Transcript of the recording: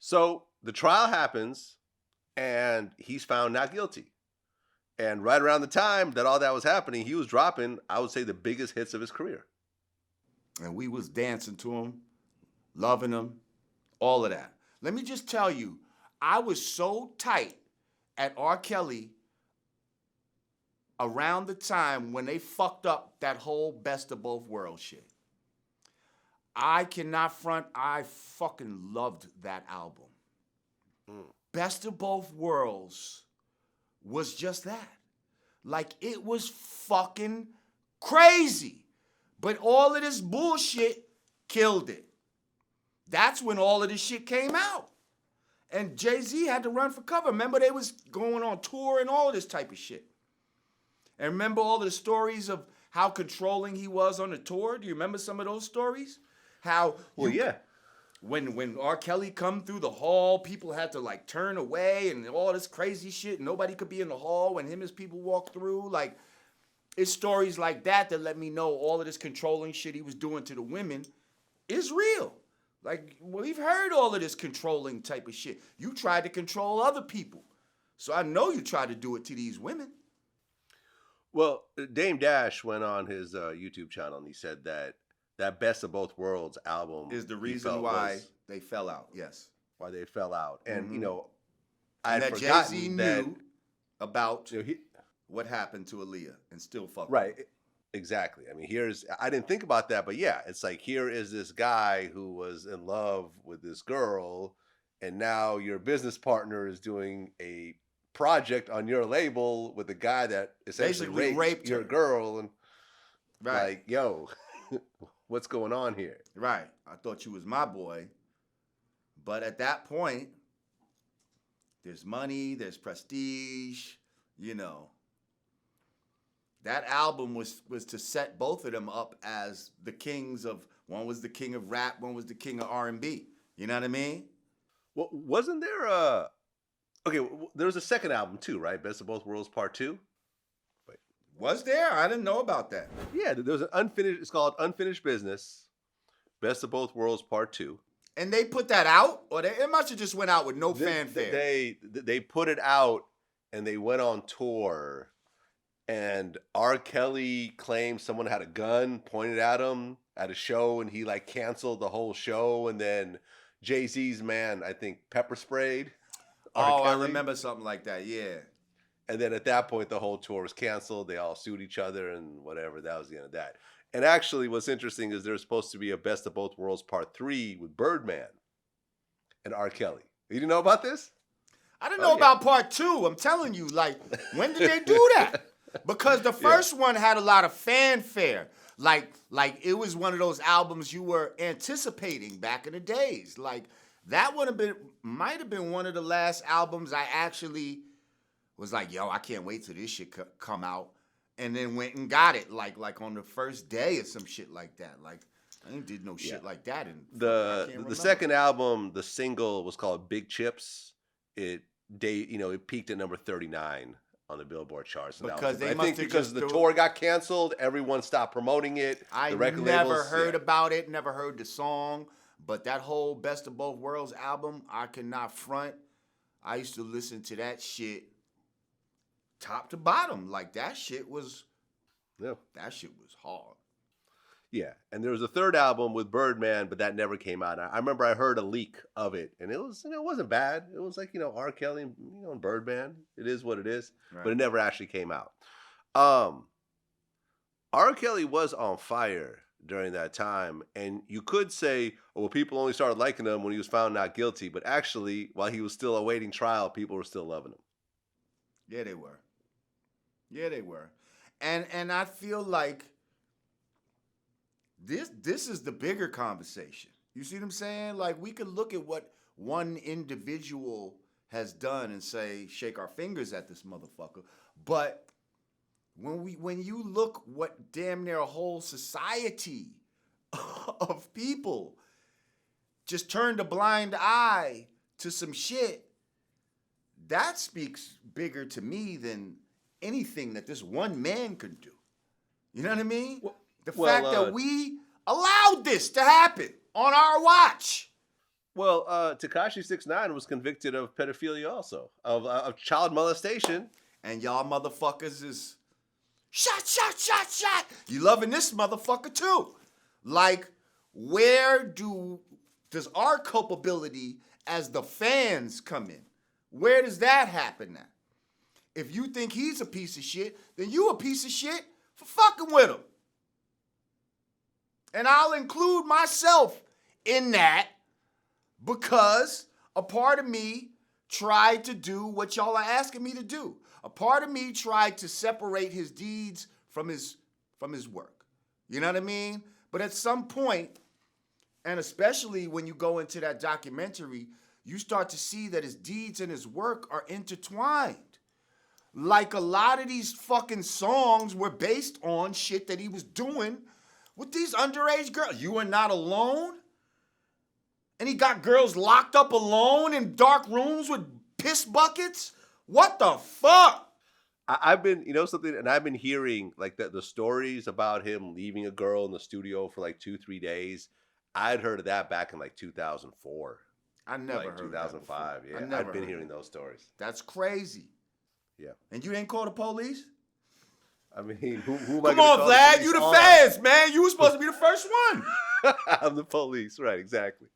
So the trial happens, and he's found not guilty. And right around the time that all that was happening, he was dropping, I would say, the biggest hits of his career. And we was dancing to him, loving him, all of that. Let me just tell you, I was so tight at R. Kelly around the time when they fucked up that whole Best of Both Worlds shit. I cannot front, I fucking loved that album. Best of Both Worlds was just that. Like, it was fucking crazy. But all of this bullshit killed it. That's when all of this shit came out. And Jay-Z had to run for cover. Remember, they was going on tour and all this type of shit. And remember all the stories of how controlling he was on the tour? Do you remember some of those stories? How when R. Kelly come through the hall, people had to like turn away and all this crazy shit. Nobody could be in the hall when him and his people walked through. Like, it's stories like that that let me know all of this controlling shit he was doing to the women is real. Like, we've heard all of this controlling type of shit. You tried to control other people. So I know you tried to do it to these women. Well, Dame Dash went on his YouTube channel and he said that Best of Both Worlds album is the reason why they fell out. Yes. Why they fell out. And, you know, I had forgotten Jay-Z knew about what happened to Aaliyah and still fucked right. Exactly. I mean, I didn't think about that, but yeah, it's like, here is this guy who was in love with this girl, and now your business partner is doing a project on your label with a guy that essentially raped your girl, and like, yo, what's going on here? Right. I thought you was my boy. But at that point, there's money, there's prestige, you know. That album was to set both of them up as the kings of, one was the king of rap, one was the king of R&B. You know what I mean? Well, wasn't there there was a second album too, right? Best of Both Worlds Part 2? Wait. Was there? I didn't know about that. Yeah, there was an it's called Unfinished Business, Best of Both Worlds Part 2. And they put that out? Or it must have just went out with no fanfare. They put it out and they went on tour. And R. Kelly claimed someone had a gun pointed at him at a show, and he like canceled the whole show. And then Jay-Z's man, I think, pepper sprayed R. Kelly. I remember something like that, yeah. And then at that point, the whole tour was canceled. They all sued each other and whatever. That was the end of that. And actually, what's interesting is there's supposed to be a Best of Both Worlds Part 3 with Birdman and R. Kelly. You didn't know about this? I didn't know about Part 2. I'm telling you, like, when did they do that? Because the first one had a lot of fanfare. Like it was one of those albums you were anticipating back in the days. Like, that might have been one of the last albums I actually was like, yo, I can't wait till this shit come out. And then went and got it like on the first day or some shit like that. Like, I ain't did no shit like that. The second album, the single was called Big Chips. It peaked at number 39 on the Billboard charts. Because the tour got canceled, everyone stopped promoting it. I never heard about it, never heard the song, but that whole Best of Both Worlds album, I cannot front. I used to listen to that shit top to bottom. Like, that shit was hard. Yeah, and there was a third album with Birdman, but that never came out. I remember I heard a leak of it, and it wasn't bad. It was like, R. Kelly, and Birdman. It is what it is, but it never actually came out. R. Kelly was on fire during that time, and you could say, well, people only started liking him when he was found not guilty, but actually, while he was still awaiting trial, people were still loving him. Yeah, they were. Yeah, they were. And I feel like this is the bigger conversation. You see what I'm saying? Like, we could look at what one individual has done and say, shake our fingers at this motherfucker. But when you look what damn near a whole society of people just turned a blind eye to some shit, that speaks bigger to me than anything that this one man could do. You know what I mean? The fact that we allowed this to happen on our watch. Well, Tekashi 6ix9ine was convicted of pedophilia also, of child molestation. And y'all motherfuckers is shot, shot, shot, shot. You loving this motherfucker too. Like, where does our culpability as the fans come in? Where does that happen at? If you think he's a piece of shit, then you a piece of shit for fucking with him. And I'll include myself in that because a part of me tried to do what y'all are asking me to do. A part of me tried to separate his deeds from his work. You know what I mean? But at some point, and especially when you go into that documentary, you start to see that his deeds and his work are intertwined. Like a lot of these fucking songs were based on shit that he was doing with these underage girls. You Are Not Alone? And he got girls locked up alone in dark rooms with piss buckets? What the fuck? I've been, something, and I've been hearing like the stories about him leaving a girl in the studio for like 2-3 days. I'd heard of that back in like 2004. I never heard 2005. Of that before. Yeah, I've been hearing those stories. That's crazy. Yeah. And you didn't call the police? I mean, who am Come on, Vlad, you the fans, man. You were supposed to be the first one. I'm the police, right? Exactly.